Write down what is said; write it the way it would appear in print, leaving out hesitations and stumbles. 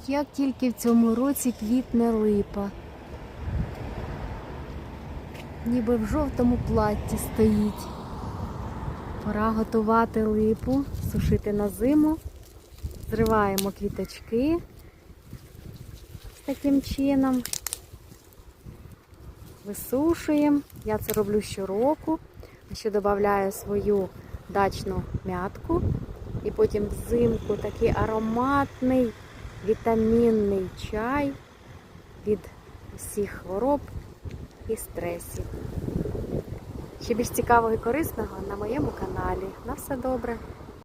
Як тільки в цьому році квітне липа. Ніби в жовтому платті стоїть. Пора готувати липу, сушити на зиму. Зриваємо квіточки з таким чином. Висушуємо. Я це роблю щороку. Ще додаю свою дачну м'ятку. І потім взимку такий ароматний, вітамінний чай від усіх хвороб і стресів. Ще більш цікавого і корисного на моєму каналі. На все добре!